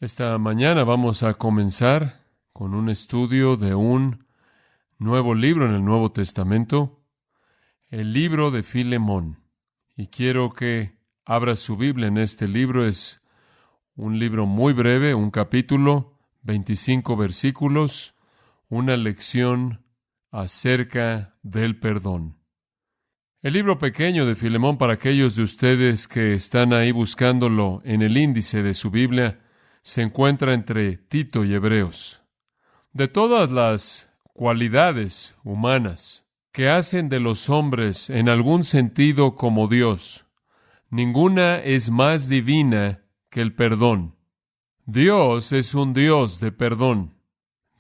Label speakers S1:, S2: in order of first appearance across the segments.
S1: Esta mañana vamos a comenzar con un estudio de un nuevo libro en el Nuevo Testamento, el libro de Filemón. Y quiero que abra su Biblia en este libro. Es un libro muy breve, un capítulo, 25 versículos, una lección acerca del perdón. El libro pequeño de Filemón, para aquellos de ustedes que están ahí buscándolo en el índice de su Biblia, se encuentra entre Tito y Hebreos. De todas las cualidades humanas que hacen de los hombres en algún sentido como Dios, ninguna es más divina que el perdón. Dios es un Dios de perdón.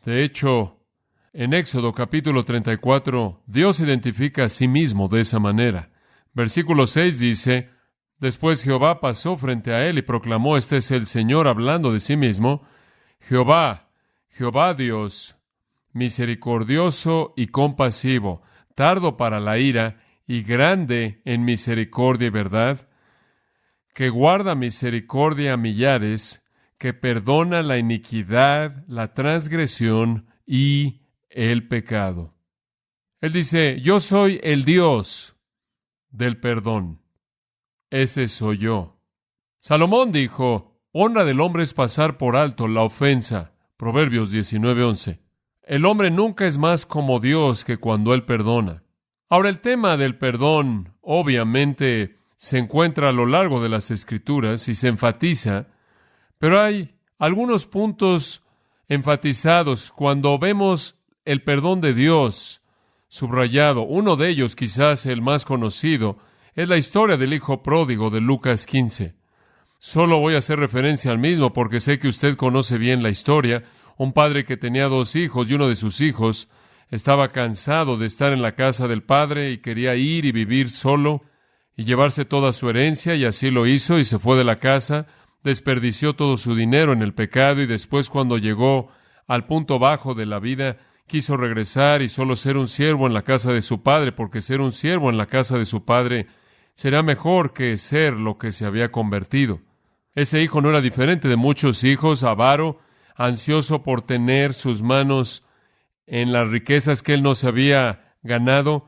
S1: De hecho, en Éxodo capítulo 34, Dios identifica a sí mismo de esa manera. Versículo 6 dice: Después Jehová pasó frente a él y proclamó: Este es el Señor, hablando de sí mismo. Jehová Dios, misericordioso y compasivo, tardo para la ira y grande en misericordia y verdad, que guarda misericordia a millares, que perdona la iniquidad, la transgresión y el pecado. Él dice: yo soy el Dios del perdón. Ese soy yo. Salomón dijo: honra del hombre es pasar por alto la ofensa. Proverbios 19:11. El hombre nunca es más como Dios que cuando Él perdona. Ahora, el tema del perdón obviamente se encuentra a lo largo de las Escrituras y se enfatiza, pero hay algunos puntos enfatizados cuando vemos el perdón de Dios subrayado. Uno de ellos, quizás el más conocido, es la historia del hijo pródigo de Lucas 15. Solo voy a hacer referencia al mismo porque sé que usted conoce bien la historia. Un padre que tenía 2 hijos y uno de sus hijos estaba cansado de estar en la casa del padre y quería ir y vivir solo y llevarse toda su herencia, y así lo hizo y se fue de la casa, desperdició todo su dinero en el pecado y después, cuando llegó al punto bajo de la vida, quiso regresar y solo ser un siervo en la casa de su padre, porque ser un siervo en la casa de su padre será mejor que ser lo que se había convertido. Ese hijo no era diferente de muchos hijos, avaro, ansioso por tener sus manos en las riquezas que él no se había ganado,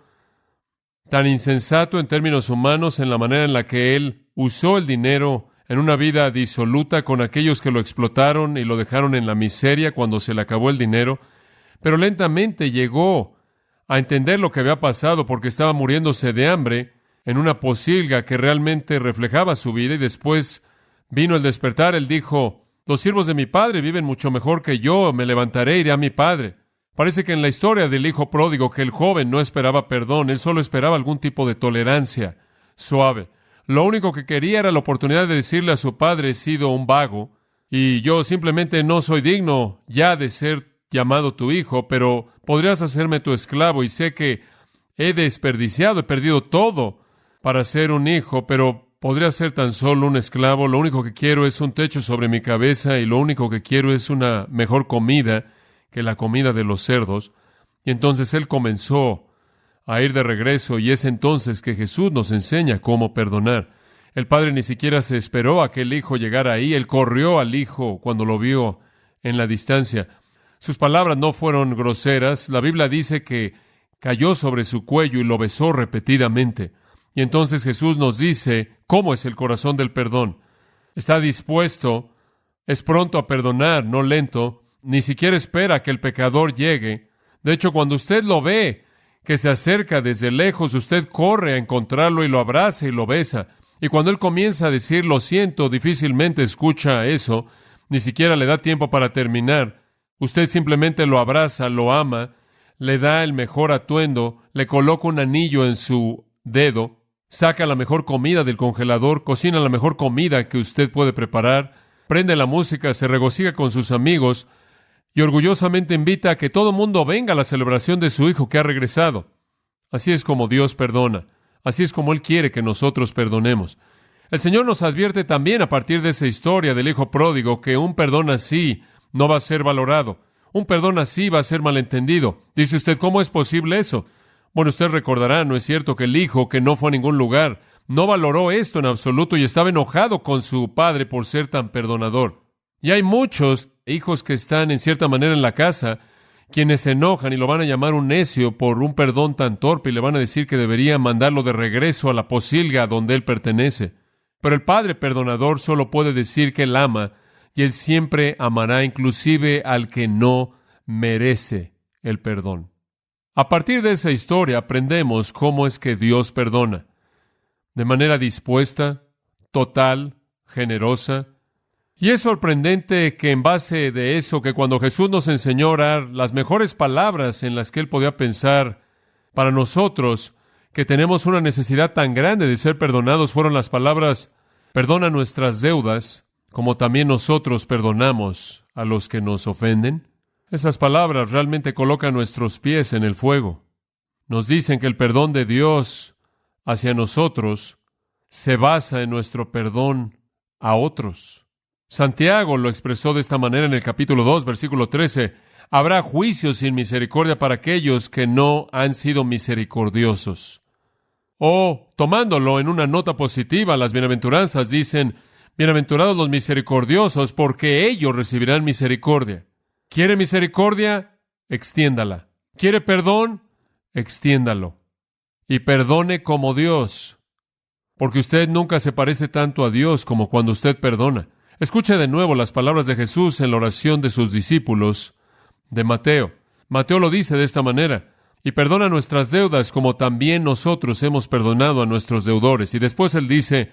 S1: tan insensato en términos humanos en la manera en la que él usó el dinero en una vida disoluta con aquellos que lo explotaron y lo dejaron en la miseria cuando se le acabó el dinero. Pero lentamente llegó a entender lo que había pasado porque estaba muriéndose de hambre en una pocilga que realmente reflejaba su vida, y después vino el despertar. Él dijo: los siervos de mi padre viven mucho mejor que yo, me levantaré e iré a mi padre. Parece que en la historia del hijo pródigo, que el joven no esperaba perdón, él solo esperaba algún tipo de tolerancia suave. Lo único que quería era la oportunidad de decirle a su padre: he sido un vago, y yo simplemente no soy digno ya de ser llamado tu hijo, pero podrías hacerme tu esclavo, y sé que he desperdiciado, he perdido todo para ser un hijo, pero podría ser tan solo un esclavo. Lo único que quiero es un techo sobre mi cabeza, y lo único que quiero es una mejor comida que la comida de los cerdos. Y entonces él comenzó a ir de regreso, y es entonces que Jesús nos enseña cómo perdonar. El padre ni siquiera se esperó a que el hijo llegara ahí. Él corrió al hijo cuando lo vio en la distancia. Sus palabras no fueron groseras. La Biblia dice que cayó sobre su cuello y lo besó repetidamente. Y entonces Jesús nos dice cómo es el corazón del perdón. Está dispuesto, es pronto a perdonar, no lento, ni siquiera espera que el pecador llegue. De hecho, cuando usted lo ve que se acerca desde lejos, usted corre a encontrarlo y lo abraza y lo besa. Y cuando él comienza a decir lo siento, difícilmente escucha eso, ni siquiera le da tiempo para terminar. Usted simplemente lo abraza, lo ama, le da el mejor atuendo, le coloca un anillo en su dedo, saca la mejor comida del congelador, cocina la mejor comida que usted puede preparar, prende la música, se regocija con sus amigos y orgullosamente invita a que todo el mundo venga a la celebración de su hijo que ha regresado. Así es como Dios perdona. Así es como Él quiere que nosotros perdonemos. El Señor nos advierte también a partir de esa historia del hijo pródigo que un perdón así no va a ser valorado. Un perdón así va a ser malentendido. Dice usted: ¿cómo es posible eso? Bueno, usted recordará, ¿no es cierto?, que el hijo que no fue a ningún lugar no valoró esto en absoluto y estaba enojado con su padre por ser tan perdonador. Y hay muchos hijos que están en cierta manera en la casa, quienes se enojan y lo van a llamar un necio por un perdón tan torpe y le van a decir que debería mandarlo de regreso a la pocilga donde él pertenece. Pero el Padre perdonador solo puede decir que él ama, y él siempre amará inclusive al que no merece el perdón. A partir de esa historia aprendemos cómo es que Dios perdona. De manera dispuesta, total, generosa. Y es sorprendente que en base de eso, que cuando Jesús nos enseñó a orar, las mejores palabras en las que Él podía pensar para nosotros, que tenemos una necesidad tan grande de ser perdonados, fueron las palabras: perdona nuestras deudas, como también nosotros perdonamos a los que nos ofenden. Esas palabras realmente colocan nuestros pies en el fuego. Nos dicen que el perdón de Dios hacia nosotros se basa en nuestro perdón a otros. Santiago lo expresó de esta manera en el capítulo 2, versículo 13. Habrá juicio sin misericordia para aquellos que no han sido misericordiosos. O, tomándolo en una nota positiva, las bienaventuranzas dicen: bienaventurados los misericordiosos, porque ellos recibirán misericordia. ¿Quiere misericordia? Extiéndala. ¿Quiere perdón? Extiéndalo. Y perdone como Dios, porque usted nunca se parece tanto a Dios como cuando usted perdona. Escuche de nuevo las palabras de Jesús en la oración de sus discípulos de Mateo. Mateo lo dice de esta manera: y perdona nuestras deudas como también nosotros hemos perdonado a nuestros deudores. Y después él dice: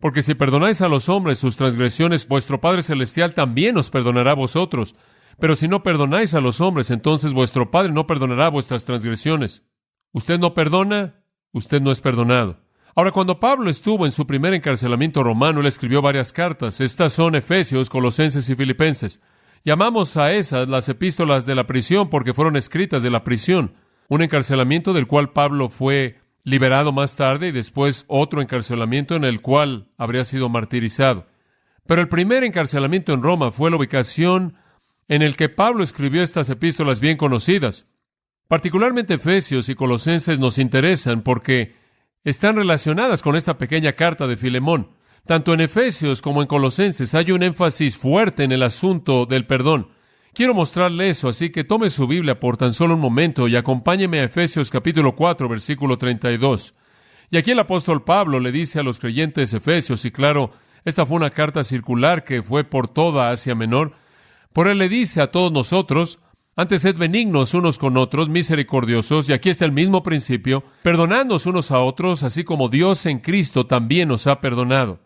S1: porque si perdonáis a los hombres sus transgresiones, vuestro Padre Celestial también os perdonará a vosotros. Pero si no perdonáis a los hombres, entonces vuestro Padre no perdonará vuestras transgresiones. Usted no perdona, usted no es perdonado. Ahora, cuando Pablo estuvo en su primer encarcelamiento romano, él escribió varias cartas. Estas son Efesios, Colosenses y Filipenses. Llamamos a esas las epístolas de la prisión porque fueron escritas de la prisión. Un encarcelamiento del cual Pablo fue liberado más tarde y después otro encarcelamiento en el cual habría sido martirizado. Pero el primer encarcelamiento en Roma fue la ubicación en el que Pablo escribió estas epístolas bien conocidas. Particularmente Efesios y Colosenses nos interesan porque están relacionadas con esta pequeña carta de Filemón. Tanto en Efesios como en Colosenses hay un énfasis fuerte en el asunto del perdón. Quiero mostrarle eso, así que tome su Biblia por tan solo un momento y acompáñeme a Efesios capítulo 4, versículo 32. Y aquí el apóstol Pablo le dice a los creyentes efesios, y claro, esta fue una carta circular que fue por toda Asia Menor. Por él le dice a todos nosotros: antes sed benignos unos con otros, misericordiosos, y aquí está el mismo principio, perdonándoos unos a otros, así como Dios en Cristo también nos ha perdonado.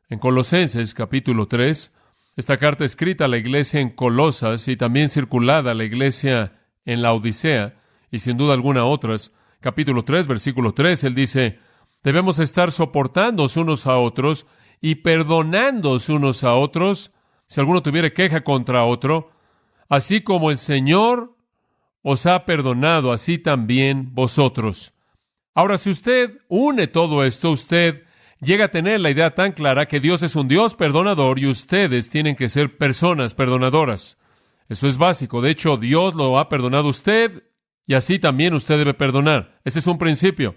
S1: En Colosenses capítulo 3, esta carta escrita a la iglesia en Colosas y también circulada a la iglesia en la Odisea, y sin duda alguna otras, capítulo 3, versículo 3, él dice: debemos estar soportándoos unos a otros y perdonándoos unos a otros, si alguno tuviere queja contra otro, así como el Señor os ha perdonado, así también vosotros. Ahora, si usted une todo esto, usted llega a tener la idea tan clara que Dios es un Dios perdonador y ustedes tienen que ser personas perdonadoras. Eso es básico. De hecho, Dios lo ha perdonado a usted y así también usted debe perdonar. Ese es un principio.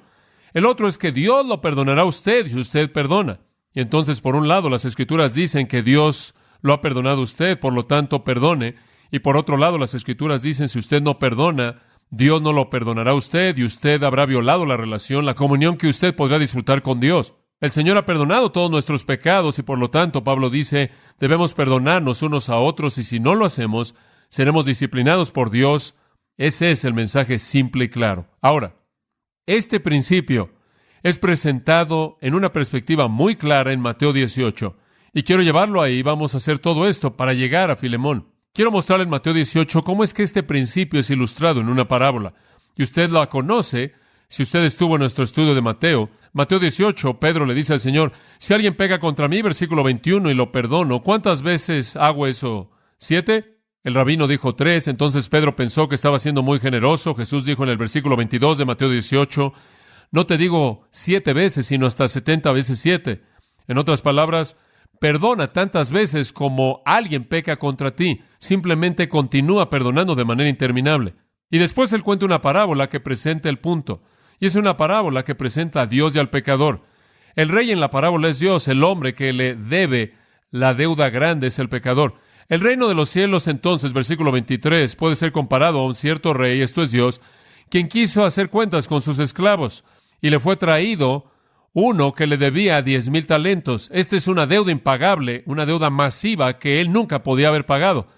S1: El otro es que Dios lo perdonará a usted si usted perdona. Y entonces, por un lado, las Escrituras dicen que Dios lo ha perdonado a usted, por lo tanto, perdone. Y por otro lado, las Escrituras dicen: si usted no perdona, Dios no lo perdonará a usted y usted habrá violado la relación, la comunión que usted podrá disfrutar con Dios. El Señor ha perdonado todos nuestros pecados y por lo tanto, Pablo dice, debemos perdonarnos unos a otros y si no lo hacemos, seremos disciplinados por Dios. Ese es el mensaje simple y claro. Ahora, este principio es presentado en una perspectiva muy clara en Mateo 18. Y quiero llevarlo ahí. Vamos a hacer todo esto para llegar a Filemón. Quiero mostrarle en Mateo 18 cómo es que este principio es ilustrado en una parábola. Y usted la conoce si usted estuvo en nuestro estudio de Mateo. Mateo 18, Pedro le dice al Señor: si alguien pega contra mí, versículo 21, y lo perdono, ¿cuántas veces hago eso? ¿7? El rabino dijo 3. Entonces Pedro pensó que estaba siendo muy generoso. Jesús dijo en el versículo 22 de Mateo 18, no te digo 7 veces, sino hasta 70 veces 7. En otras palabras, perdona tantas veces como alguien peca contra ti. Simplemente continúa perdonando de manera interminable. Y después él cuenta una parábola que presenta el punto. Y es una parábola que presenta a Dios y al pecador. El rey en la parábola es Dios, el hombre que le debe la deuda grande es el pecador. El reino de los cielos, entonces, versículo 23, puede ser comparado a un cierto rey, esto es Dios, quien quiso hacer cuentas con sus esclavos, y le fue traído uno que le debía 10,000 talentos. Esta es una deuda impagable, una deuda masiva que él nunca podía haber pagado.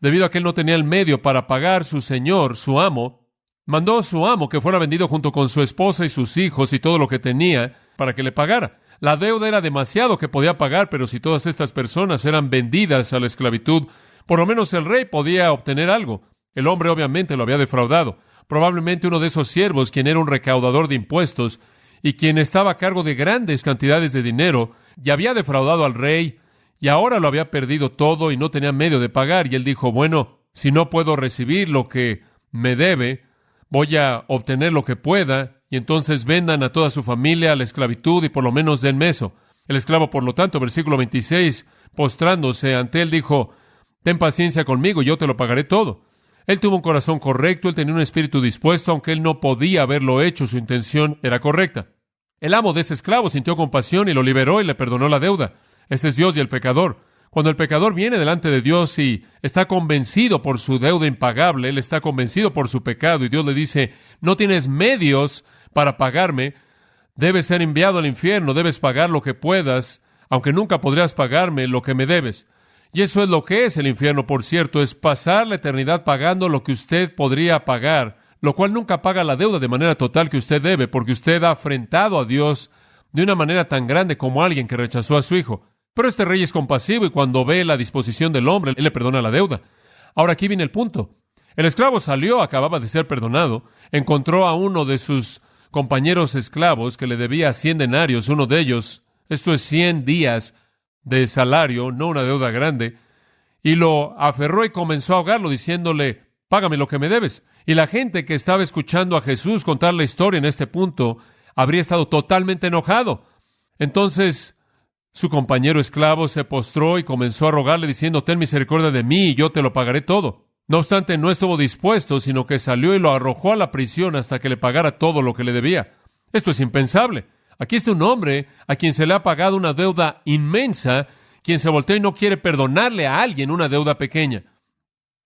S1: Debido a que él no tenía el medio para pagar, su señor, su amo, mandó a su amo que fuera vendido junto con su esposa y sus hijos y todo lo que tenía para que le pagara. La deuda era demasiado que podía pagar, pero si todas estas personas eran vendidas a la esclavitud, por lo menos el rey podía obtener algo. El hombre obviamente lo había defraudado. Probablemente uno de esos siervos, quien era un recaudador de impuestos y quien estaba a cargo de grandes cantidades de dinero, ya había defraudado al rey y ahora lo había perdido todo y no tenía medio de pagar. Y él dijo, bueno, si no puedo recibir lo que me debe, voy a obtener lo que pueda, y entonces vendan a toda su familia a la esclavitud y por lo menos denme eso. El esclavo, por lo tanto, versículo 26, postrándose ante él, dijo, ten paciencia conmigo, yo te lo pagaré todo. Él tuvo un corazón correcto, él tenía un espíritu dispuesto, aunque él no podía haberlo hecho, su intención era correcta. El amo de ese esclavo sintió compasión y lo liberó y le perdonó la deuda. Ese es Dios y el pecador. Cuando el pecador viene delante de Dios y está convencido por su deuda impagable, él está convencido por su pecado y Dios le dice, no tienes medios para pagarme, debes ser enviado al infierno, debes pagar lo que puedas, aunque nunca podrías pagarme lo que me debes. Y eso es lo que es el infierno, por cierto, es pasar la eternidad pagando lo que usted podría pagar, lo cual nunca paga la deuda de manera total que usted debe, porque usted ha afrentado a Dios de una manera tan grande como alguien que rechazó a su hijo. Pero este rey es compasivo y cuando ve la disposición del hombre, él le perdona la deuda. Ahora aquí viene el punto. El esclavo salió, acababa de ser perdonado, encontró a uno de sus compañeros esclavos que le debía 100 denarios, uno de ellos, esto es 100 días de salario, no una deuda grande, y lo aferró y comenzó a ahogarlo diciéndole, págame lo que me debes. Y la gente que estaba escuchando a Jesús contar la historia en este punto habría estado totalmente enojado. Entonces su compañero esclavo se postró y comenzó a rogarle diciendo, ten misericordia de mí y yo te lo pagaré todo. No obstante, no estuvo dispuesto, sino que salió y lo arrojó a la prisión hasta que le pagara todo lo que le debía. Esto es impensable. Aquí está un hombre a quien se le ha pagado una deuda inmensa, quien se voltea y no quiere perdonarle a alguien una deuda pequeña.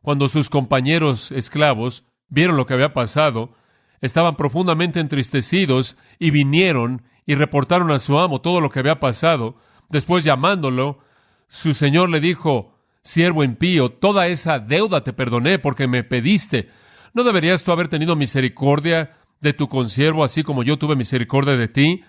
S1: Cuando sus compañeros esclavos vieron lo que había pasado, estaban profundamente entristecidos y vinieron y reportaron a su amo todo lo que había pasado. Después, llamándolo, su señor le dijo, siervo impío, toda esa deuda te perdoné porque me pediste. ¿No deberías tú haber tenido misericordia de tu consiervo así como yo tuve misericordia de ti?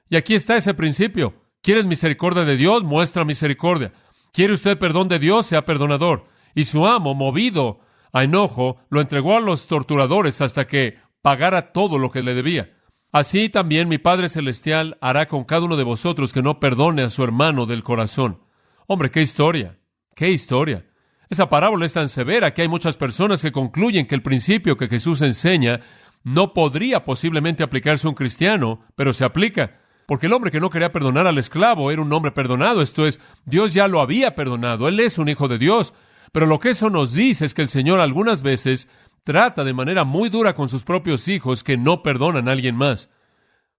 S1: Y aquí está ese principio. ¿Quieres misericordia de Dios? Muestra misericordia. ¿Quiere usted perdón de Dios? Sea perdonador. Y su amo, movido a enojo, lo entregó a los torturadores hasta que pagara todo lo que le debía. Así también mi Padre Celestial hará con cada uno de vosotros que no perdone a su hermano del corazón. Hombre, qué historia, qué historia. Esa parábola es tan severa que hay muchas personas que concluyen que el principio que Jesús enseña no podría posiblemente aplicarse a un cristiano, pero se aplica. Porque el hombre que no quería perdonar al esclavo era un hombre perdonado. Esto es, Dios ya lo había perdonado. Él es un hijo de Dios. Pero lo que eso nos dice es que el Señor algunas veces trata de manera muy dura con sus propios hijos que no perdonan a alguien más.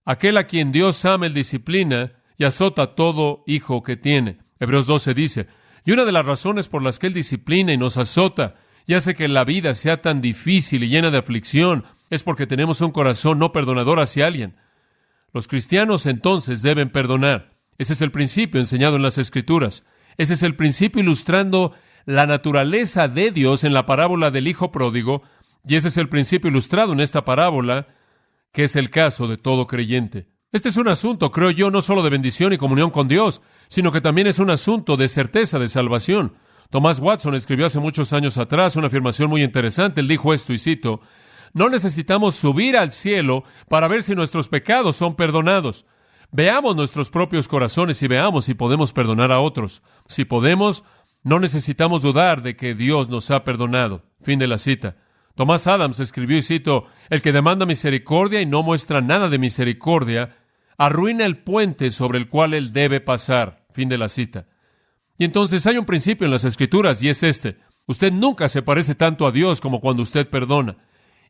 S1: Aquel a quien Dios ama, Él disciplina y azota a todo hijo que tiene. Hebreos 12 dice, y una de las razones por las que Él disciplina y nos azota y hace que la vida sea tan difícil y llena de aflicción es porque tenemos un corazón no perdonador hacia alguien. Los cristianos entonces deben perdonar. Ese es el principio enseñado en las Escrituras. Ese es el principio ilustrando la naturaleza de Dios en la parábola del hijo pródigo, y ese es el principio ilustrado en esta parábola, que es el caso de todo creyente. Este es un asunto, creo yo, no solo de bendición y comunión con Dios, sino que también es un asunto de certeza de salvación. Thomas Watson escribió hace muchos años atrás una afirmación muy interesante. Él dijo esto, y cito, no necesitamos subir al cielo para ver si nuestros pecados son perdonados. Veamos nuestros propios corazones y veamos si podemos perdonar a otros. Si podemos, no necesitamos dudar de que Dios nos ha perdonado. Fin de la cita. Thomas Adams escribió, y cito, el que demanda misericordia y no muestra nada de misericordia, arruina el puente sobre el cual él debe pasar. Fin de la cita. Y entonces hay un principio en las Escrituras, y es este. Usted nunca se parece tanto a Dios como cuando usted perdona.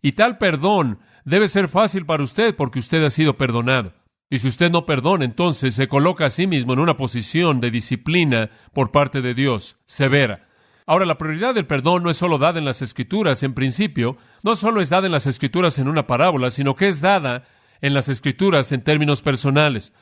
S1: Y tal perdón debe ser fácil para usted porque usted ha sido perdonado. Y si usted no perdona, entonces se coloca a sí mismo en una posición de disciplina por parte de Dios, severa. Ahora, la prioridad del perdón no es solo dada en las Escrituras, en principio, no solo es dada en las Escrituras en una parábola, sino que es dada en las Escrituras en términos personales.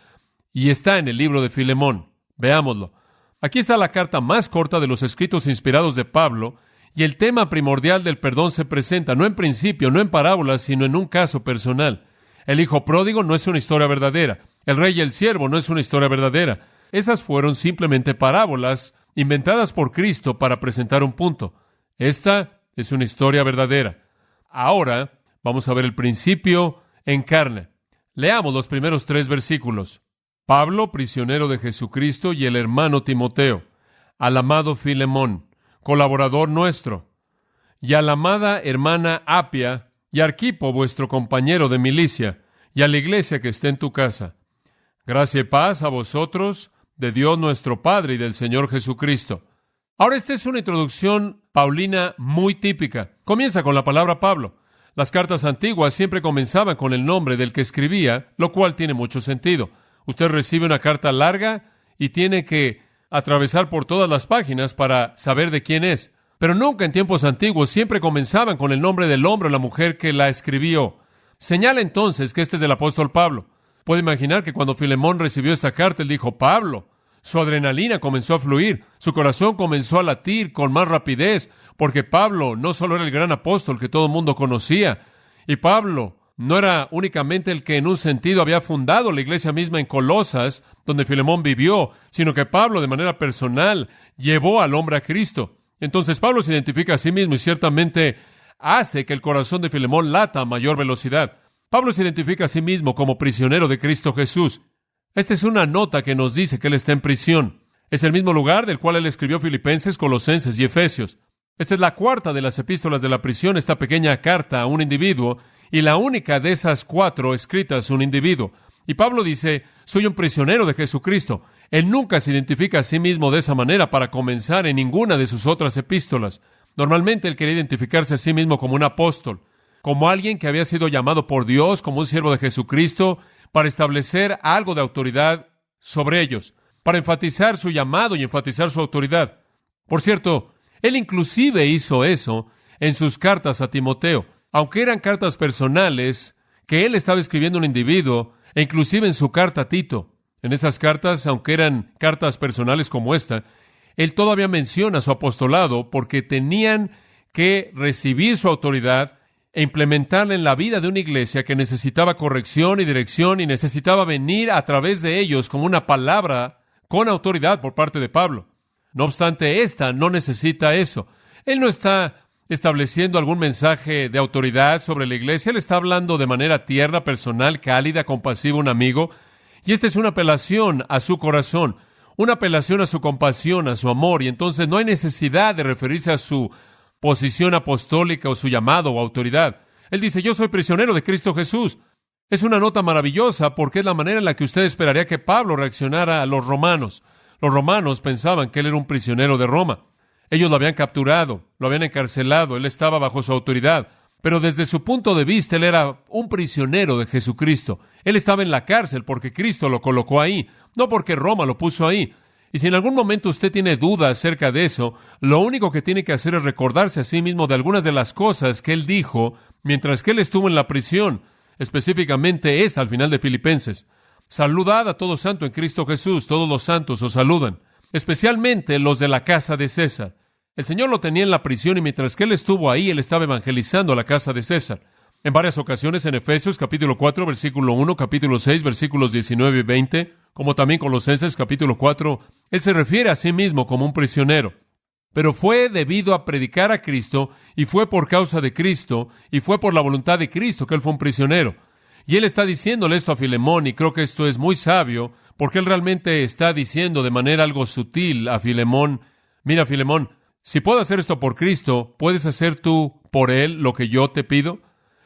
S1: Y está en el libro de Filemón. Veámoslo. Aquí está la carta más corta de los escritos inspirados de Pablo, y el tema primordial del perdón se presenta, no en principio, no en parábolas, sino en un caso personal. El hijo pródigo no es una historia verdadera. El rey y el siervo no es una historia verdadera. Esas fueron simplemente parábolas inventadas por Cristo para presentar un punto. Esta es una historia verdadera. Ahora vamos a ver el principio en carne. Leamos los primeros 3 versículos. Pablo, prisionero de Jesucristo, y el hermano Timoteo, al amado Filemón, colaborador nuestro, y a la amada hermana Apia, y Arquipo, vuestro compañero de milicia, y a la iglesia que está en tu casa. Gracia y paz a vosotros, de Dios nuestro Padre y del Señor Jesucristo. Ahora, esta es una introducción paulina muy típica. Comienza con la palabra Pablo. Las cartas antiguas siempre comenzaban con el nombre del que escribía, lo cual tiene mucho sentido. Usted recibe una carta larga y tiene que atravesar por todas las páginas para saber de quién es. Pero nunca en tiempos antiguos siempre comenzaban con el nombre del hombre o la mujer que la escribió. Señala entonces que este es del apóstol Pablo. Puede imaginar que cuando Filemón recibió esta carta, él dijo, Pablo. Su adrenalina comenzó a fluir, su corazón comenzó a latir con más rapidez, porque Pablo no solo era el gran apóstol que todo el mundo conocía, y Pablo no era únicamente el que en un sentido había fundado la iglesia misma en Colosas, donde Filemón vivió, sino que Pablo de manera personal llevó al hombre a Cristo. Entonces Pablo se identifica a sí mismo y ciertamente hace que el corazón de Filemón lata a mayor velocidad. Pablo se identifica a sí mismo como prisionero de Cristo Jesús. Esta es una nota que nos dice que él está en prisión. Es el mismo lugar del cual él escribió Filipenses, Colosenses y Efesios. Esta es la cuarta de las epístolas de la prisión, esta pequeña carta a un individuo, y la única de esas 4 escritas a un individuo. Y Pablo dice, soy un prisionero de Jesucristo. Él nunca se identifica a sí mismo de esa manera para comenzar en ninguna de sus otras epístolas. Normalmente él quería identificarse a sí mismo como un apóstol, como alguien que había sido llamado por Dios, como un siervo de Jesucristo, para establecer algo de autoridad sobre ellos, para enfatizar su llamado y enfatizar su autoridad. Por cierto, él inclusive hizo eso en sus cartas a Timoteo, aunque eran cartas personales que él estaba escribiendo a un individuo, e inclusive en su carta a Tito. En esas cartas, aunque eran cartas personales como esta, él todavía menciona su apostolado porque tenían que recibir su autoridad e implementarla en la vida de una iglesia que necesitaba corrección y dirección y necesitaba venir a través de ellos como una palabra con autoridad por parte de Pablo. No obstante, esta no necesita eso. Él no está estableciendo algún mensaje de autoridad sobre la iglesia. Él está hablando de manera tierna, personal, cálida, compasiva, un amigo. Y esta es una apelación a su corazón, una apelación a su compasión, a su amor. Y entonces no hay necesidad de referirse a su posición apostólica o su llamado o autoridad. Él dice, yo soy prisionero de Cristo Jesús. Es una nota maravillosa porque es la manera en la que usted esperaría que Pablo reaccionara a los romanos. Los romanos pensaban que él era un prisionero de Roma. Ellos lo habían capturado, lo habían encarcelado, él estaba bajo su autoridad. Pero desde su punto de vista, él era un prisionero de Jesucristo. Él estaba en la cárcel porque Cristo lo colocó ahí, no porque Roma lo puso ahí. Y si en algún momento usted tiene duda acerca de eso, lo único que tiene que hacer es recordarse a sí mismo de algunas de las cosas que él dijo mientras que él estuvo en la prisión, específicamente esta al final de Filipenses. Saludad a todo santo en Cristo Jesús, todos los santos os saludan, especialmente los de la casa de César. El Señor lo tenía en la prisión y mientras que él estuvo ahí, él estaba evangelizando a la casa de César. En varias ocasiones en Efesios capítulo 4, versículo 1, capítulo 6, versículos 19 y 20, como también Colosenses capítulo 4, él se refiere a sí mismo como un prisionero. Pero fue debido a predicar a Cristo, y fue por causa de Cristo, y fue por la voluntad de Cristo que él fue un prisionero. Y él está diciéndole esto a Filemón, y creo que esto es muy sabio, porque él realmente está diciendo de manera algo sutil a Filemón, mira Filemón, si puedo hacer esto por Cristo, ¿puedes hacer tú por Él lo que yo te pido?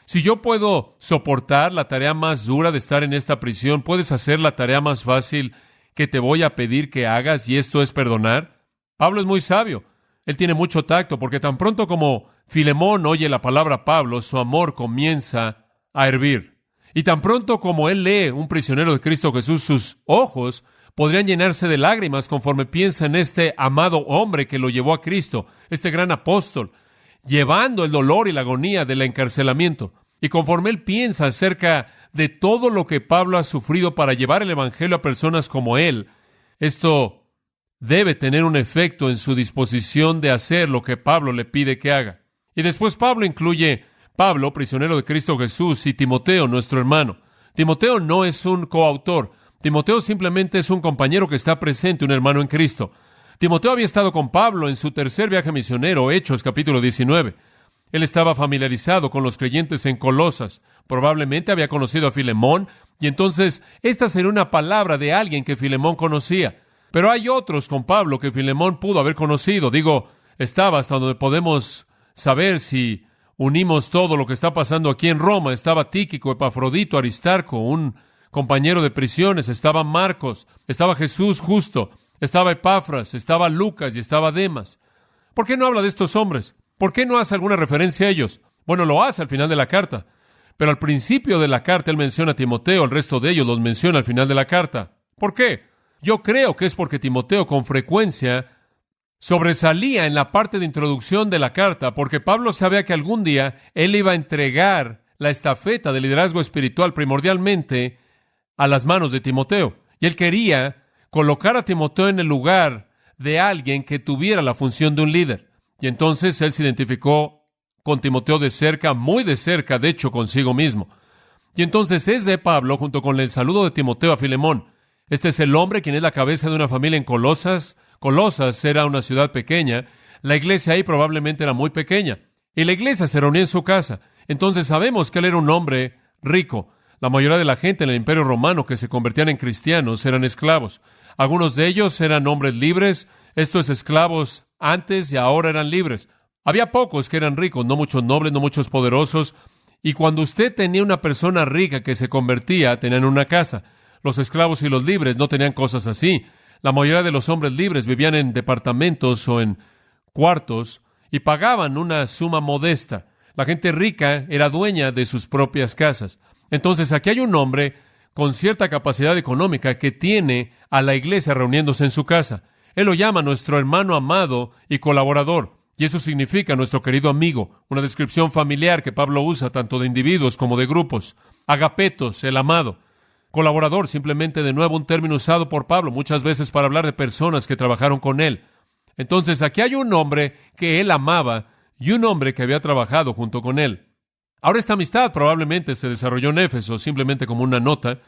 S1: Si yo puedo soportar la tarea más dura de estar en esta prisión, ¿puedes hacer la tarea más fácil que te voy a pedir que hagas, y esto es perdonar? Pablo es muy sabio. Él tiene mucho tacto, porque tan pronto como Filemón oye la palabra Pablo, su amor comienza a hervir. Y tan pronto como él lee un prisionero de Cristo Jesús, sus ojos podrían llenarse de lágrimas conforme piensa en este amado hombre que lo llevó a Cristo, este gran apóstol, llevando el dolor y la agonía del encarcelamiento. Y conforme él piensa acerca de todo lo que Pablo ha sufrido para llevar el evangelio a personas como él, esto debe tener un efecto en su disposición de hacer lo que Pablo le pide que haga. Y después Pablo incluye Pablo, prisionero de Cristo Jesús, y Timoteo, nuestro hermano. Timoteo no es un coautor. Timoteo simplemente es un compañero que está presente, un hermano en Cristo. Timoteo había estado con Pablo en su tercer viaje misionero, Hechos capítulo 19. Él estaba familiarizado con los creyentes en Colosas. Probablemente había conocido a Filemón, y entonces esta sería una palabra de alguien que Filemón conocía. Pero hay otros con Pablo que Filemón pudo haber conocido. Estaba hasta donde podemos saber si unimos todo lo que está pasando aquí en Roma. Estaba Tíquico, Epafrodito, Aristarco, un compañero de prisiones. Estaba Marcos, estaba Jesús justo, estaba Epafras, estaba Lucas y estaba Demas. ¿Por qué no habla de estos hombres? ¿Por qué no hace alguna referencia a ellos? Bueno, lo hace al final de la carta. Pero al principio de la carta él menciona a Timoteo, el resto de ellos los menciona al final de la carta. ¿Por qué? Yo creo que es porque Timoteo con frecuencia sobresalía en la parte de introducción de la carta, porque Pablo sabía que algún día él iba a entregar la estafeta de liderazgo espiritual primordialmente a las manos de Timoteo. Y él quería colocar a Timoteo en el lugar de alguien que tuviera la función de un líder. Y entonces él se identificó con Timoteo de cerca, muy de cerca, de hecho, consigo mismo. Y entonces es de Pablo, junto con el saludo de Timoteo a Filemón. Este es el hombre quien es la cabeza de una familia en Colosas. Colosas era una ciudad pequeña. La iglesia ahí probablemente era muy pequeña. Y la iglesia se reunía en su casa. Entonces sabemos que él era un hombre rico. La mayoría de la gente en el Imperio Romano que se convertían en cristianos eran esclavos. Algunos de ellos eran hombres libres. Estos esclavos antes y ahora eran libres. Había pocos que eran ricos, no muchos nobles, no muchos poderosos. Y cuando usted tenía una persona rica que se convertía, tenían una casa. Los esclavos y los libres no tenían cosas así. La mayoría de los hombres libres vivían en departamentos o en cuartos y pagaban una suma modesta. La gente rica era dueña de sus propias casas. Entonces aquí hay un hombre con cierta capacidad económica que tiene a la iglesia reuniéndose en su casa. Él lo llama nuestro hermano amado y colaborador. Y eso significa nuestro querido amigo, una descripción familiar que Pablo usa tanto de individuos como de grupos. Agapetos, el amado. Colaborador, simplemente de nuevo un término usado por Pablo muchas veces para hablar de personas que trabajaron con él. Entonces aquí hay un hombre que él amaba y un hombre que había trabajado junto con él. Ahora esta amistad probablemente se desarrolló en Éfeso simplemente como una nota,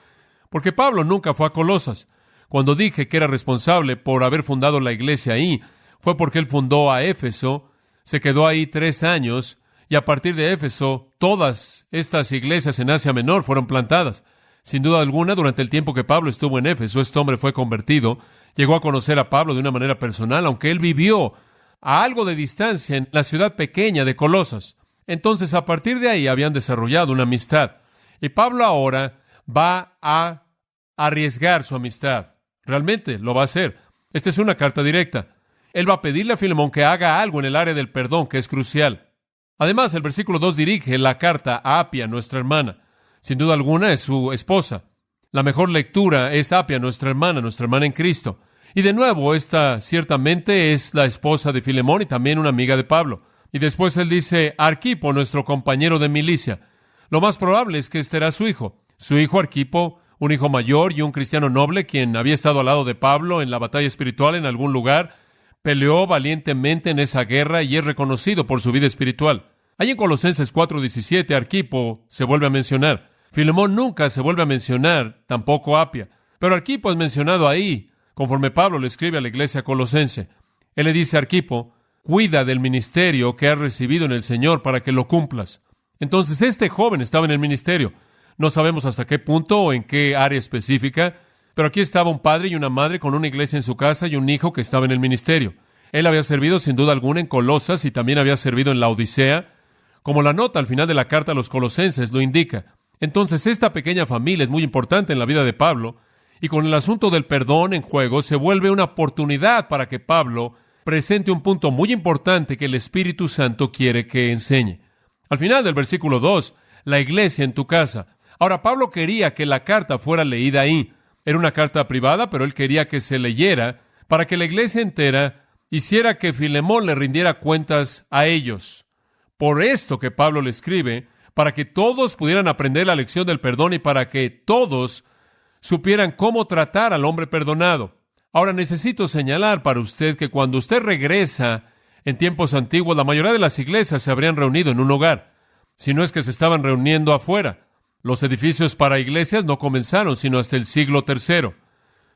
S1: porque Pablo nunca fue a Colosas. Cuando dije que era responsable por haber fundado la iglesia ahí, fue porque él fundó a Éfeso, se quedó ahí 3 años, y a partir de Éfeso, todas estas iglesias en Asia Menor fueron plantadas. Sin duda alguna, durante el tiempo que Pablo estuvo en Éfeso, este hombre fue convertido, llegó a conocer a Pablo de una manera personal, aunque él vivió a algo de distancia en la ciudad pequeña de Colosas. Entonces, a partir de ahí habían desarrollado una amistad. Y Pablo ahora va a arriesgar su amistad. Realmente lo va a hacer. Esta es una carta directa. Él va a pedirle a Filemón que haga algo en el área del perdón, que es crucial. Además, el versículo 2 dirige la carta a Apia, nuestra hermana. Sin duda alguna es su esposa. La mejor lectura es Apia, nuestra hermana en Cristo. Y de nuevo, esta ciertamente es la esposa de Filemón y también una amiga de Pablo. Y después él dice, Arquipo, nuestro compañero de milicia. Lo más probable es que este era su hijo Arquipo, un hijo mayor y un cristiano noble, quien había estado al lado de Pablo en la batalla espiritual en algún lugar, peleó valientemente en esa guerra y es reconocido por su vida espiritual. Ahí en Colosenses 4:17, Arquipo se vuelve a mencionar. Filemón nunca se vuelve a mencionar, tampoco Apia. Pero Arquipo es mencionado ahí, conforme Pablo le escribe a la iglesia colosense. Él le dice a Arquipo, cuida del ministerio que has recibido en el Señor para que lo cumplas. Entonces este joven estaba en el ministerio. No sabemos hasta qué punto o en qué área específica, pero aquí estaba un padre y una madre con una iglesia en su casa y un hijo que estaba en el ministerio. Él había servido sin duda alguna en Colosas y también había servido en la Odisea, como la nota al final de la carta a los colosenses lo indica. Entonces esta pequeña familia es muy importante en la vida de Pablo, y con el asunto del perdón en juego se vuelve una oportunidad para que Pablo presente un punto muy importante que el Espíritu Santo quiere que enseñe. Al final del versículo 2, la iglesia en tu casa. Ahora, Pablo quería que la carta fuera leída ahí. Era una carta privada, pero él quería que se leyera para que la iglesia entera hiciera que Filemón le rindiera cuentas a ellos. Por esto que Pablo le escribe, para que todos pudieran aprender la lección del perdón y para que todos supieran cómo tratar al hombre perdonado. Ahora necesito señalar para usted que cuando usted regresa en tiempos antiguos, la mayoría de las iglesias se habrían reunido en un hogar, si no es que se estaban reuniendo afuera. Los edificios para iglesias no comenzaron sino hasta el siglo III.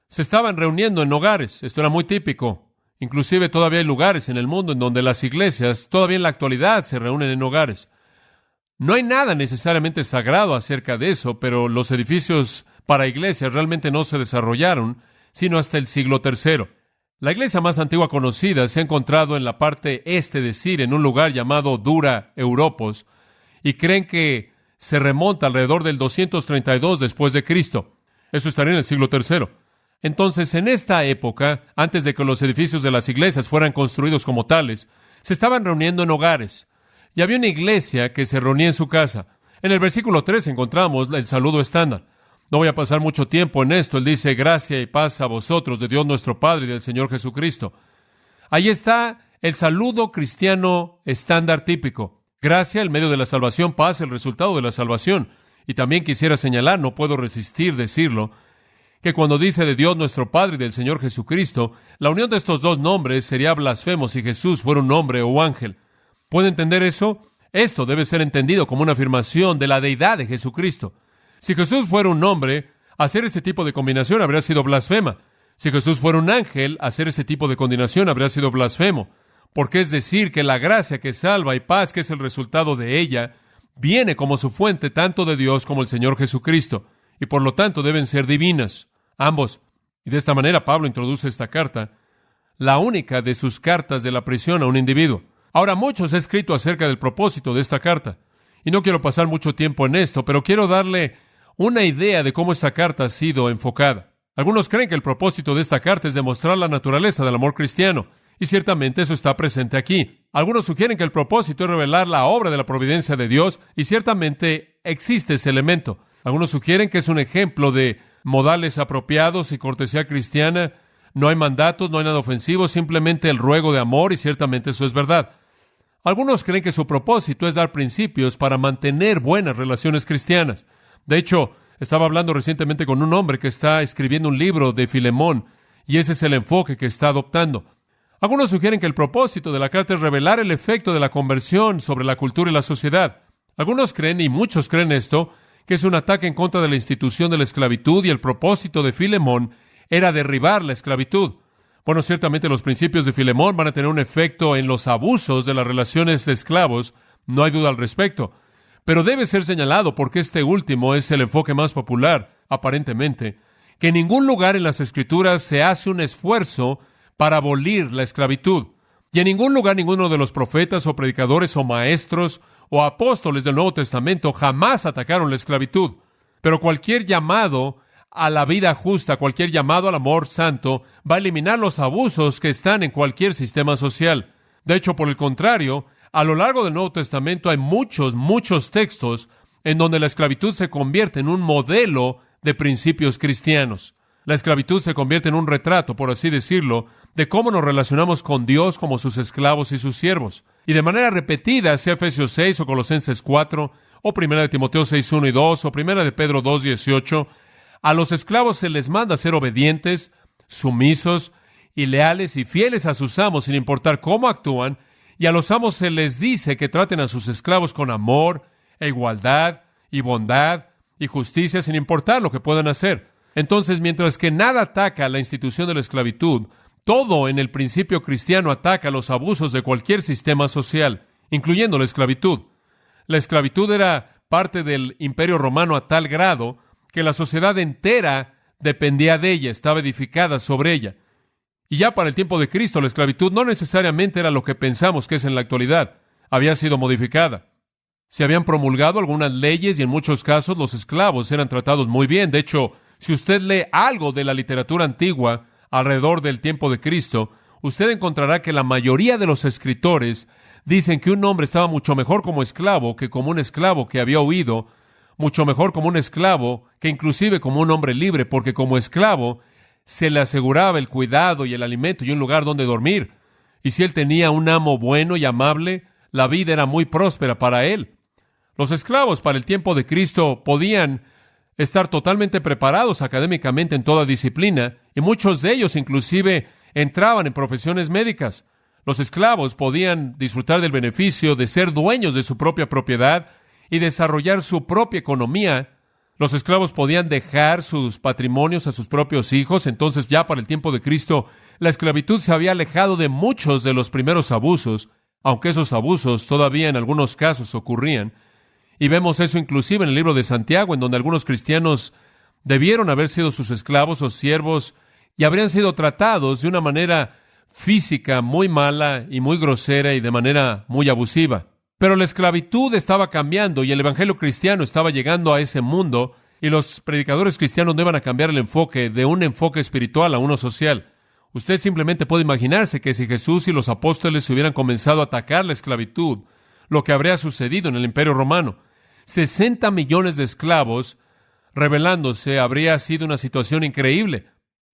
S1: Se estaban reuniendo en hogares. Esto era muy típico. Inclusive todavía hay lugares en el mundo en donde las iglesias, todavía en la actualidad, se reúnen en hogares. No hay nada necesariamente sagrado acerca de eso, pero los edificios para iglesias realmente no se desarrollaron sino hasta el siglo III. La iglesia más antigua conocida se ha encontrado en la parte este de Siria, en un lugar llamado Dura Europos, y creen que se remonta alrededor del 232 después de Cristo. Eso estaría en el siglo III. Entonces, en esta época, antes de que los edificios de las iglesias fueran construidos como tales, se estaban reuniendo en hogares. Y había una iglesia que se reunía en su casa. En el versículo 3 encontramos el saludo estándar. No voy a pasar mucho tiempo en esto. Él dice, gracia y paz a vosotros de Dios nuestro Padre y del Señor Jesucristo. Ahí está el saludo cristiano estándar típico. Gracia, el medio de la salvación, paz, el resultado de la salvación. Y también quisiera señalar, no puedo resistir decirlo, que cuando dice de Dios nuestro Padre y del Señor Jesucristo, la unión de estos dos nombres sería blasfemo si Jesús fuera un hombre o ángel. ¿Puede entender eso? Esto debe ser entendido como una afirmación de la deidad de Jesucristo. Si Jesús fuera un hombre, hacer ese tipo de combinación habría sido blasfema. Si Jesús fuera un ángel, hacer ese tipo de combinación habría sido blasfemo. Porque es decir que la gracia que salva y paz, que es el resultado de ella, viene como su fuente tanto de Dios como el Señor Jesucristo, y por lo tanto deben ser divinas, ambos. Y de esta manera Pablo introduce esta carta, la única de sus cartas de la prisión a un individuo. Ahora, mucho se ha escrito acerca del propósito de esta carta, y no quiero pasar mucho tiempo en esto, pero quiero darle una idea de cómo esta carta ha sido enfocada. Algunos creen que el propósito de esta carta es demostrar la naturaleza del amor cristiano, y ciertamente eso está presente aquí. Algunos sugieren que el propósito es revelar la obra de la providencia de Dios, y ciertamente existe ese elemento. Algunos sugieren que es un ejemplo de modales apropiados y cortesía cristiana. No hay mandatos, no hay nada ofensivo, simplemente el ruego de amor, y ciertamente eso es verdad. Algunos creen que su propósito es dar principios para mantener buenas relaciones cristianas. De hecho, estaba hablando recientemente con un hombre que está escribiendo un libro de Filemón, y ese es el enfoque que está adoptando. Algunos sugieren que el propósito de la carta es revelar el efecto de la conversión sobre la cultura y la sociedad. Algunos creen, y muchos creen esto, que es un ataque en contra de la institución de la esclavitud, y el propósito de Filemón era derribar la esclavitud. Bueno, ciertamente los principios de Filemón van a tener un efecto en los abusos de las relaciones de esclavos, no hay duda al respecto. Pero debe ser señalado, porque este último es el enfoque más popular, aparentemente, que en ningún lugar en las Escrituras se hace un esfuerzo para abolir la esclavitud. Y en ningún lugar ninguno de los profetas o predicadores o maestros o apóstoles del Nuevo Testamento jamás atacaron la esclavitud. Pero cualquier llamado a la vida justa, cualquier llamado al amor santo, va a eliminar los abusos que están en cualquier sistema social. De hecho, por el contrario, a lo largo del Nuevo Testamento hay muchos textos en donde la esclavitud se convierte en un modelo de principios cristianos. La esclavitud se convierte en un retrato, por así decirlo, de cómo nos relacionamos con Dios como sus esclavos y sus siervos. Y de manera repetida, sea Efesios 6 o Colosenses 4, o 1 Timoteo 6, 1 y 2, o 1 Pedro 2, 18, a los esclavos se les manda ser obedientes, sumisos y leales y fieles a sus amos sin importar cómo actúan, y a los amos se les dice que traten a sus esclavos con amor, e igualdad, y bondad, y justicia sin importar lo que puedan hacer. Entonces, mientras que nada ataca a la institución de la esclavitud, todo en el principio cristiano ataca los abusos de cualquier sistema social, incluyendo la esclavitud. La esclavitud era parte del Imperio Romano a tal grado que la sociedad entera dependía de ella, estaba edificada sobre ella. Y ya para el tiempo de Cristo, la esclavitud no necesariamente era lo que pensamos que es en la actualidad. Había sido modificada. Se habían promulgado algunas leyes y en muchos casos los esclavos eran tratados muy bien. De hecho, si usted lee algo de la literatura antigua alrededor del tiempo de Cristo, usted encontrará que la mayoría de los escritores dicen que un hombre estaba mucho mejor como esclavo que como un esclavo que había huido, mucho mejor como un esclavo que inclusive como un hombre libre, porque como esclavo se le aseguraba el cuidado y el alimento y un lugar donde dormir. Y si él tenía un amo bueno y amable, la vida era muy próspera para él. Los esclavos para el tiempo de Cristo podían estar totalmente preparados académicamente en toda disciplina, y muchos de ellos inclusive entraban en profesiones médicas. Los esclavos podían disfrutar del beneficio de ser dueños de su propia propiedad y desarrollar su propia economía. Los esclavos podían dejar sus patrimonios a sus propios hijos. Entonces, ya para el tiempo de Cristo, la esclavitud se había alejado de muchos de los primeros abusos, aunque esos abusos todavía en algunos casos ocurrían. Y vemos eso inclusive en el libro de Santiago, en donde algunos cristianos debieron haber sido sus esclavos o siervos y habrían sido tratados de una manera física muy mala y muy grosera y de manera muy abusiva. Pero la esclavitud estaba cambiando y el evangelio cristiano estaba llegando a ese mundo, y los predicadores cristianos no iban a cambiar el enfoque de un enfoque espiritual a uno social. Usted simplemente puede imaginarse que si Jesús y los apóstoles hubieran comenzado a atacar la esclavitud, lo que habría sucedido en el Imperio Romano. 60 millones de esclavos rebelándose habría sido una situación increíble.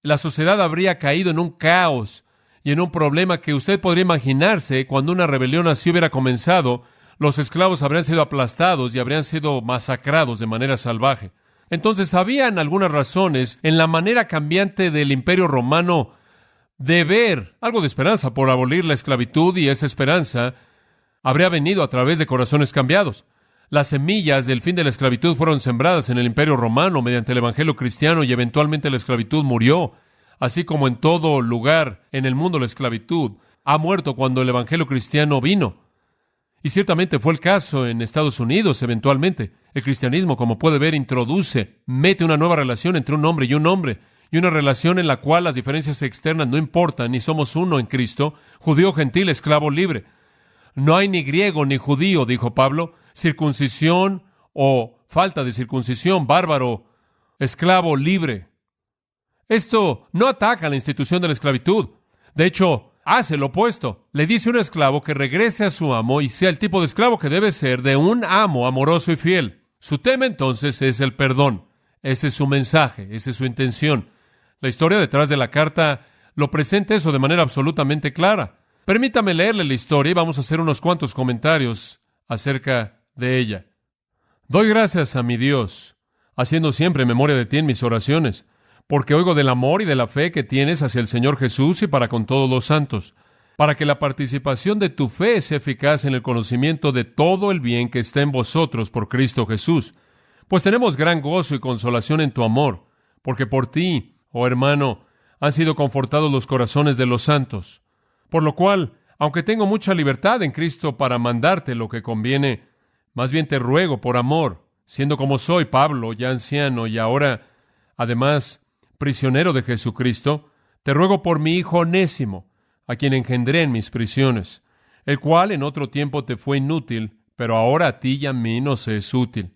S1: La sociedad habría caído en un caos y en un problema que usted podría imaginarse cuando una rebelión así hubiera comenzado. Los esclavos habrían sido aplastados y habrían sido masacrados de manera salvaje. Entonces, habían algunas razones en la manera cambiante del Imperio Romano de ver algo de esperanza por abolir la esclavitud, y esa esperanza habría venido a través de corazones cambiados. Las semillas del fin de la esclavitud fueron sembradas en el Imperio Romano mediante el Evangelio cristiano, y eventualmente la esclavitud murió. Así como en todo lugar en el mundo la esclavitud ha muerto cuando el Evangelio cristiano vino. Y ciertamente fue el caso en Estados Unidos eventualmente. El cristianismo, como puede ver, mete una nueva relación entre un hombre, y una relación en la cual las diferencias externas no importan, ni somos uno en Cristo, judío, gentil, esclavo, libre. No hay ni griego ni judío, dijo Pablo, circuncisión o falta de circuncisión, bárbaro, esclavo, libre. Esto no ataca a la institución de la esclavitud. De hecho, hace lo opuesto. Le dice a un esclavo que regrese a su amo y sea el tipo de esclavo que debe ser de un amo amoroso y fiel. Su tema entonces es el perdón. Ese es su mensaje, esa es su intención. La historia detrás de la carta lo presenta eso de manera absolutamente clara. Permítame leerle la historia y vamos a hacer unos cuantos comentarios acerca de ella. Doy gracias a mi Dios, haciendo siempre memoria de ti en mis oraciones, porque oigo del amor y de la fe que tienes hacia el Señor Jesús y para con todos los santos, para que la participación de tu fe sea eficaz en el conocimiento de todo el bien que está en vosotros por Cristo Jesús. Pues tenemos gran gozo y consolación en tu amor, porque por ti, oh hermano, han sido confortados los corazones de los santos. Por lo cual, aunque tengo mucha libertad en Cristo para mandarte lo que conviene, más bien te ruego por amor, siendo como soy, Pablo, ya anciano y ahora, además, prisionero de Jesucristo, te ruego por mi hijo Onésimo, a quien engendré en mis prisiones, el cual en otro tiempo te fue inútil, pero ahora a ti y a mí nos es útil,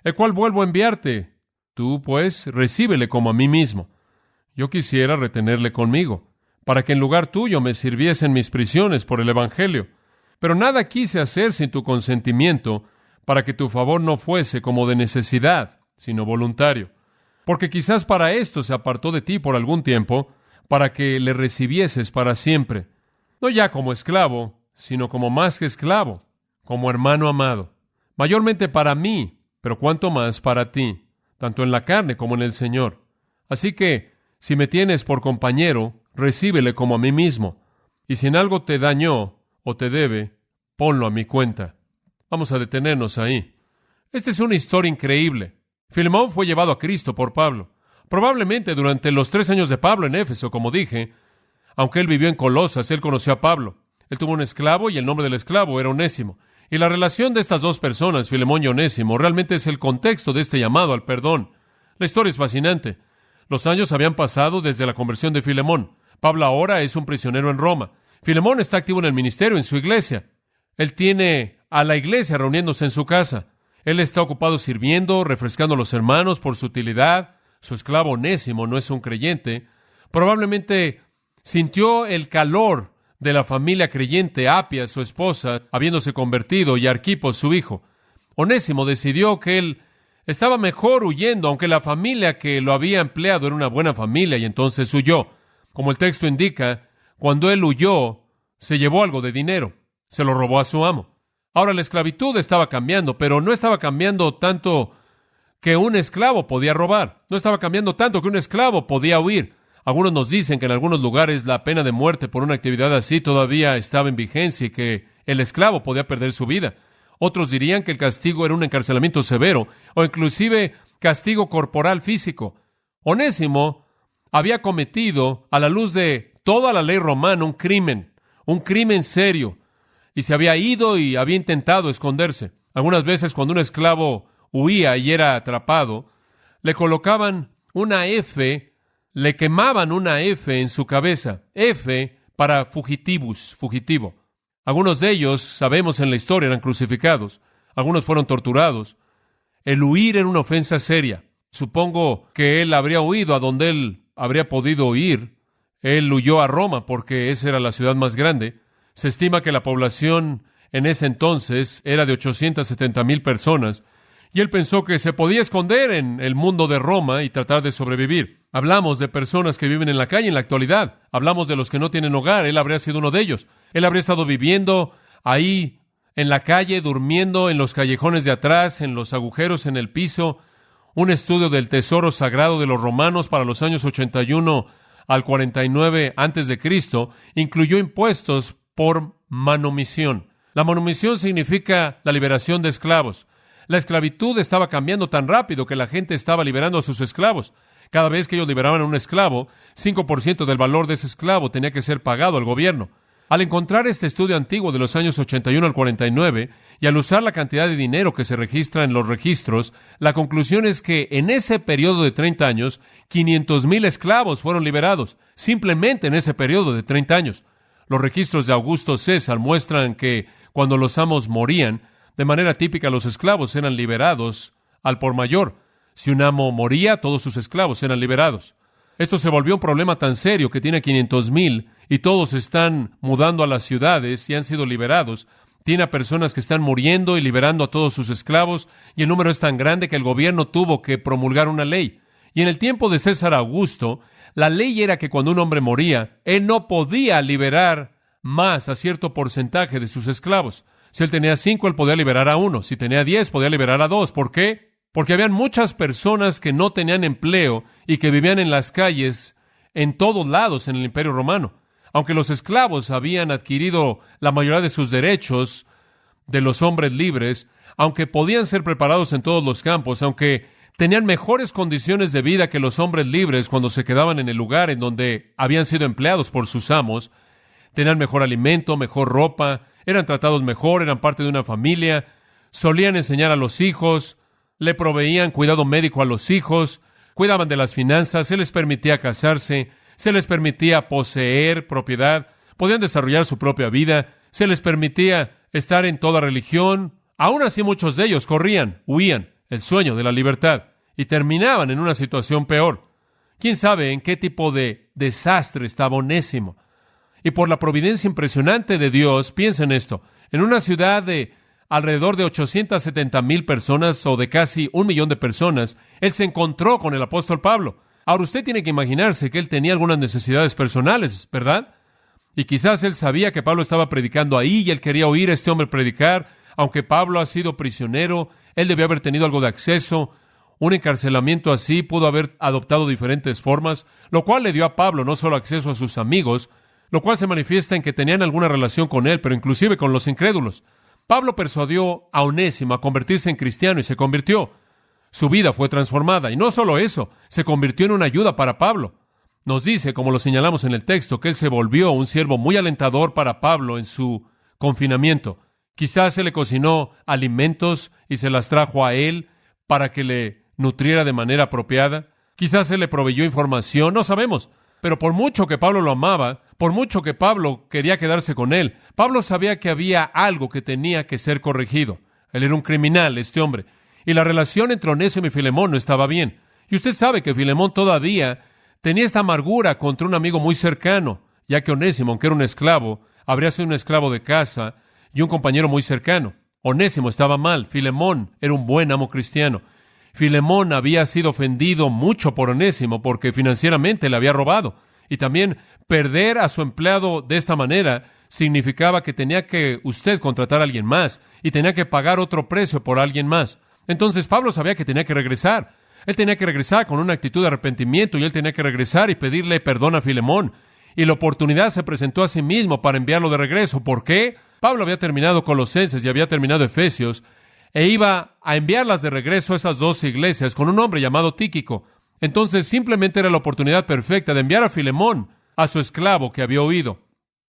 S1: el cual vuelvo a enviarte. Tú, pues, recíbele como a mí mismo. Yo quisiera retenerle conmigo, para que en lugar tuyo me sirviese en mis prisiones por el Evangelio. Pero nada quise hacer sin tu consentimiento, para que tu favor no fuese como de necesidad, sino voluntario. Porque quizás para esto se apartó de ti por algún tiempo, para que le recibieses para siempre, no ya como esclavo, sino como más que esclavo, como hermano amado, mayormente para mí, pero cuanto más para ti, tanto en la carne como en el Señor. Así que, si me tienes por compañero, recíbele como a mí mismo, y si en algo te dañó o te debe, ponlo a mi cuenta. Vamos a detenernos ahí. Esta es una historia increíble. Filemón fue llevado a Cristo por Pablo. Probablemente durante los 3 años de Pablo en Éfeso, como dije, aunque él vivió en Colosas, él conoció a Pablo. Él tuvo un esclavo y el nombre del esclavo era Onésimo. Y la relación de estas dos personas, Filemón y Onésimo, realmente es el contexto de este llamado al perdón. La historia es fascinante. Los años habían pasado desde la conversión de Filemón. Pablo ahora es un prisionero en Roma. Filemón está activo en el ministerio, en su iglesia. Él tiene a la iglesia reuniéndose en su casa. Él está ocupado sirviendo, refrescando a los hermanos por su utilidad. Su esclavo Onésimo no es un creyente. Probablemente sintió el calor de la familia creyente, Apia, su esposa, habiéndose convertido, y Arquipo, su hijo. Onésimo decidió que él Estaba mejor huyendo, aunque la familia que lo había empleado era una buena familia, y entonces huyó. Como el texto indica, cuando él huyó, se llevó algo de dinero, se lo robó a su amo. Ahora, la esclavitud estaba cambiando, pero no estaba cambiando tanto que un esclavo podía robar. No estaba cambiando tanto que un esclavo podía huir. Algunos nos dicen que en algunos lugares la pena de muerte por una actividad así todavía estaba en vigencia y que el esclavo podía perder su vida. Otros dirían que el castigo era un encarcelamiento severo o inclusive castigo corporal físico. Onésimo había cometido, a la luz de toda la ley romana, un crimen serio, y se había ido y había intentado esconderse. Algunas veces cuando un esclavo huía y era atrapado, le colocaban una F, le quemaban una F en su cabeza. F para fugitivus, fugitivo. Algunos de ellos, sabemos en la historia, eran crucificados. Algunos fueron torturados. El huir era una ofensa seria. Supongo que él habría huido a donde él habría podido ir. Él huyó a Roma porque esa era la ciudad más grande. Se estima que la población en ese entonces era de 870,000 personas. Y él pensó que se podía esconder en el mundo de Roma y tratar de sobrevivir. Hablamos de personas que viven en la calle en la actualidad. Hablamos de los que no tienen hogar. Él habría sido uno de ellos. Él habría estado viviendo ahí en la calle, durmiendo en los callejones de atrás, en los agujeros en el piso. Un estudio del tesoro sagrado de los romanos para los años 81 al 49 antes de Cristo incluyó impuestos por manumisión. La manumisión significa la liberación de esclavos. La esclavitud estaba cambiando tan rápido que la gente estaba liberando a sus esclavos. Cada vez que ellos liberaban a un esclavo, 5% del valor de ese esclavo tenía que ser pagado al gobierno. Al encontrar este estudio antiguo de los años 81 al 49 y al usar la cantidad de dinero que se registra en los registros, la conclusión es que en ese periodo de 30 años, 500,000 esclavos fueron liberados, simplemente en ese periodo de 30 años. Los registros de Augusto César muestran que cuando los amos morían, de manera típica los esclavos eran liberados al por mayor. Si un amo moría, todos sus esclavos eran liberados. Esto se volvió un problema tan serio que tiene 500,000 y todos están mudando a las ciudades y han sido liberados. Tiene a personas que están muriendo y liberando a todos sus esclavos, y el número es tan grande que el gobierno tuvo que promulgar una ley. Y en el tiempo de César Augusto, la ley era que cuando un hombre moría, él no podía liberar más a cierto porcentaje de sus esclavos. Si él tenía 5, él podía liberar a 1. Si tenía 10, podía liberar a 2. ¿Por qué? Porque habían muchas personas que no tenían empleo y que vivían en las calles en todos lados en el Imperio Romano. Aunque los esclavos habían adquirido la mayoría de sus derechos de los hombres libres, aunque podían ser preparados en todos los campos, aunque tenían mejores condiciones de vida que los hombres libres cuando se quedaban en el lugar en donde habían sido empleados por sus amos, tenían mejor alimento, mejor ropa, eran tratados mejor, eran parte de una familia, solían enseñar a los hijos, le proveían cuidado médico a los hijos, cuidaban de las finanzas, se les permitía casarse, se les permitía poseer propiedad, podían desarrollar su propia vida, se les permitía estar en toda religión. Aún así muchos de ellos corrían, huían, el sueño de la libertad, y terminaban en una situación peor. ¿Quién sabe en qué tipo de desastre estaba Onésimo? Y por la providencia impresionante de Dios, piensen esto, en una ciudad de alrededor de 870,000 personas o de casi 1,000,000 de personas, él se encontró con el apóstol Pablo. Ahora usted tiene que imaginarse que él tenía algunas necesidades personales, ¿verdad? Y quizás él sabía que Pablo estaba predicando ahí y él quería oír a este hombre predicar. Aunque Pablo ha sido prisionero, él debió haber tenido algo de acceso. Un encarcelamiento así pudo haber adoptado diferentes formas, lo cual le dio a Pablo no solo acceso a sus amigos, lo cual se manifiesta en que tenían alguna relación con él, pero inclusive con los incrédulos. Pablo persuadió a Onésimo a convertirse en cristiano y se convirtió. Su vida fue transformada, y no solo eso, se convirtió en una ayuda para Pablo. Nos dice, como lo señalamos en el texto, que él se volvió un siervo muy alentador para Pablo en su confinamiento. Quizás se le cocinó alimentos y se las trajo a él para que le nutriera de manera apropiada. Quizás se le proveyó información, no sabemos. Pero por mucho que Pablo lo amaba, por mucho que Pablo quería quedarse con él, Pablo sabía que había algo que tenía que ser corregido. Él era un criminal, este hombre. Y la relación entre Onésimo y Filemón no estaba bien. Y usted sabe que Filemón todavía tenía esta amargura contra un amigo muy cercano, ya que Onésimo, aunque era un esclavo, habría sido un esclavo de casa y un compañero muy cercano. Onésimo estaba mal, Filemón era un buen amo cristiano. Filemón había sido ofendido mucho por Onésimo porque financieramente le había robado. Y también perder a su empleado de esta manera significaba que tenía que usted contratar a alguien más y tenía que pagar otro precio por alguien más. Entonces Pablo sabía que tenía que regresar. Él tenía que regresar con una actitud de arrepentimiento y él tenía que regresar y pedirle perdón a Filemón. Y la oportunidad se presentó a sí mismo para enviarlo de regreso. ¿Por qué? Pablo había terminado Colosenses y había terminado Efesios e iba a enviarlas de regreso a esas dos iglesias con un hombre llamado Tíquico. Entonces simplemente era la oportunidad perfecta de enviar a Filemón, a su esclavo que había oído.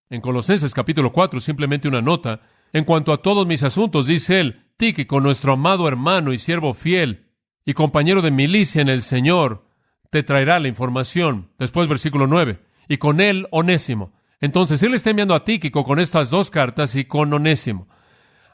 S1: En Colosenses capítulo 4, simplemente una nota. En cuanto a todos mis asuntos, dice él, Tíquico, nuestro amado hermano y siervo fiel y compañero de milicia en el Señor, te traerá la información. Después, versículo 9. Y con él, Onésimo. Entonces, él está enviando a Tíquico con estas dos cartas y con Onésimo.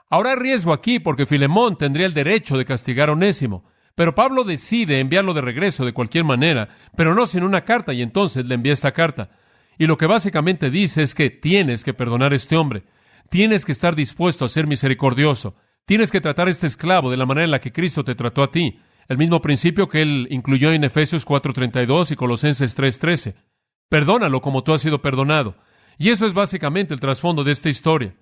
S1: Ahora hay riesgo aquí porque Filemón tendría el derecho de castigar a Onésimo. Pero Pablo decide enviarlo de regreso de cualquier manera, pero no sin una carta, y entonces le envía esta carta. Y lo que básicamente dice es que tienes que perdonar a este hombre. Tienes que estar dispuesto a ser misericordioso. Tienes que tratar a este esclavo de la manera en la que Cristo te trató a ti. El mismo principio que él incluyó en Efesios 4:32 y Colosenses 3:13. Perdónalo como tú has sido perdonado. Y eso es básicamente el trasfondo de esta historia.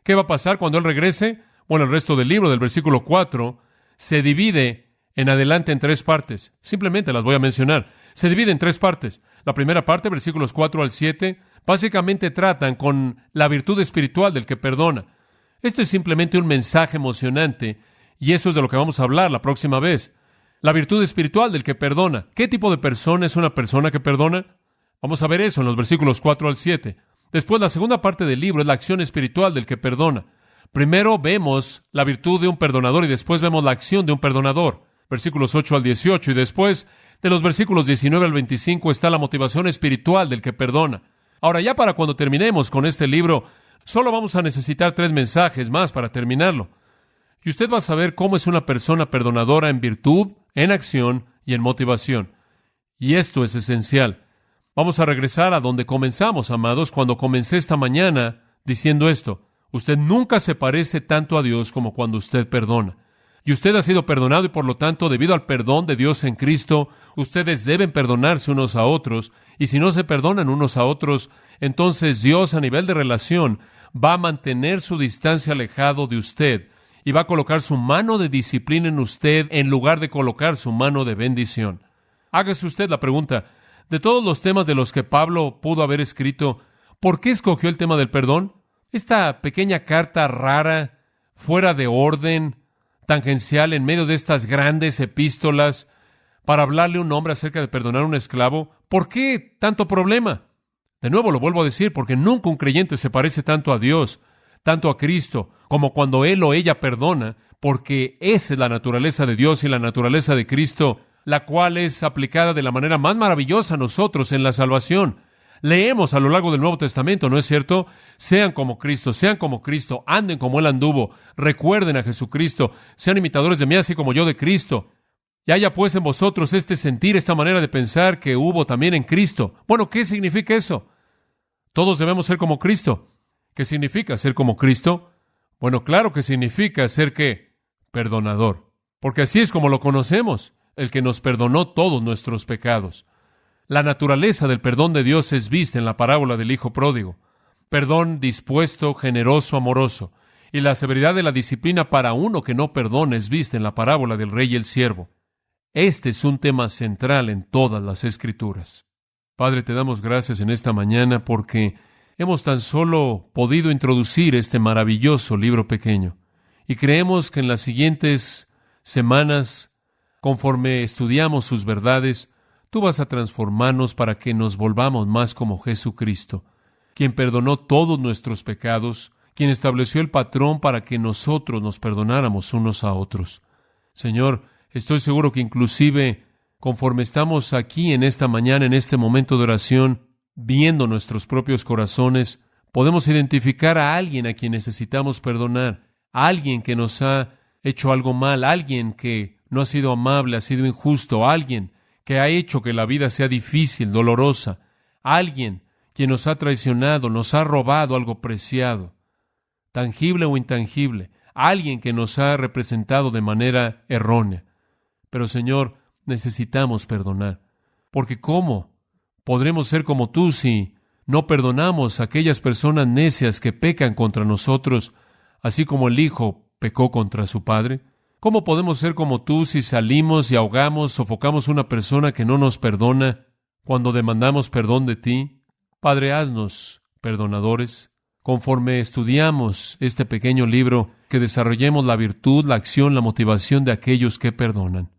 S1: ¿Qué va a pasar cuando él regrese? Bueno, el resto del libro, del versículo 4, se divide en adelante en tres partes. Simplemente las voy a mencionar. Se divide en tres partes. La primera parte, versículos 4 al 7, básicamente tratan con la virtud espiritual del que perdona. Este es simplemente un mensaje emocionante, y eso es de lo que vamos a hablar la próxima vez. La virtud espiritual del que perdona. ¿Qué tipo de persona es una persona que perdona? Vamos a ver eso en los versículos 4 al 7. Después, la segunda parte del libro es la acción espiritual del que perdona. Primero vemos la virtud de un perdonador y después vemos la acción de un perdonador. Versículos 8 al 18, y después de los versículos 19 al 25 está la motivación espiritual del que perdona. Ahora, ya para cuando terminemos con este libro, solo vamos a necesitar 3 mensajes más para terminarlo. Y usted va a saber cómo es una persona perdonadora en virtud, en acción y en motivación. Y esto es esencial. Vamos a regresar a donde comenzamos, amados, cuando comencé esta mañana diciendo esto. Usted nunca se parece tanto a Dios como cuando usted perdona. Y usted ha sido perdonado y por lo tanto, debido al perdón de Dios en Cristo, ustedes deben perdonarse unos a otros. Y si no se perdonan unos a otros, entonces Dios a nivel de relación va a mantener su distancia alejado de usted y va a colocar su mano de disciplina en usted en lugar de colocar su mano de bendición. Hágase usted la pregunta, de todos los temas de los que Pablo pudo haber escrito, ¿por qué escogió el tema del perdón? Esta pequeña carta rara, fuera de orden, tangencial en medio de estas grandes epístolas para hablarle a un hombre acerca de perdonar a un esclavo. ¿Por qué tanto problema? De nuevo lo vuelvo a decir, porque nunca un creyente se parece tanto a Dios, tanto a Cristo, como cuando él o ella perdona, porque esa es la naturaleza de Dios y la naturaleza de Cristo, la cual es aplicada de la manera más maravillosa a nosotros en la salvación. Leemos a lo largo del Nuevo Testamento, ¿no es cierto? Sean como Cristo, anden como Él anduvo, recuerden a Jesucristo, sean imitadores de mí, así como yo de Cristo. Y haya pues en vosotros este sentir, esta manera de pensar que hubo también en Cristo. Bueno, ¿qué significa eso? Todos debemos ser como Cristo. ¿Qué significa ser como Cristo? Bueno, claro que significa ser ¿qué? Perdonador. Porque así es como lo conocemos, el que nos perdonó todos nuestros pecados. La naturaleza del perdón de Dios es vista en la parábola del Hijo Pródigo. Perdón dispuesto, generoso, amoroso. Y la severidad de la disciplina para uno que no perdona es vista en la parábola del rey y el siervo. Este es un tema central en todas las Escrituras. Padre, te damos gracias en esta mañana porque hemos tan solo podido introducir este maravilloso libro pequeño. Y creemos que en las siguientes semanas, conforme estudiamos sus verdades, tú vas a transformarnos para que nos volvamos más como Jesucristo, quien perdonó todos nuestros pecados, quien estableció el patrón para que nosotros nos perdonáramos unos a otros. Señor, estoy seguro que inclusive conforme estamos aquí en esta mañana, en este momento de oración, viendo nuestros propios corazones, podemos identificar a alguien a quien necesitamos perdonar, a alguien que nos ha hecho algo mal, a alguien que no ha sido amable, ha sido injusto, a alguien que ha hecho que la vida sea difícil, dolorosa, a alguien quien nos ha traicionado, nos ha robado algo preciado, tangible o intangible, a alguien que nos ha representado de manera errónea. Pero Señor, necesitamos perdonar. Porque ¿cómo podremos ser como tú si no perdonamos a aquellas personas necias que pecan contra nosotros, así como el hijo pecó contra su padre? ¿Cómo podemos ser como tú si salimos y ahogamos, sofocamos a una persona que no nos perdona cuando demandamos perdón de ti? Padre, haznos perdonadores. Conforme estudiamos este pequeño libro, que desarrollemos la virtud, la acción, la motivación de aquellos que perdonan.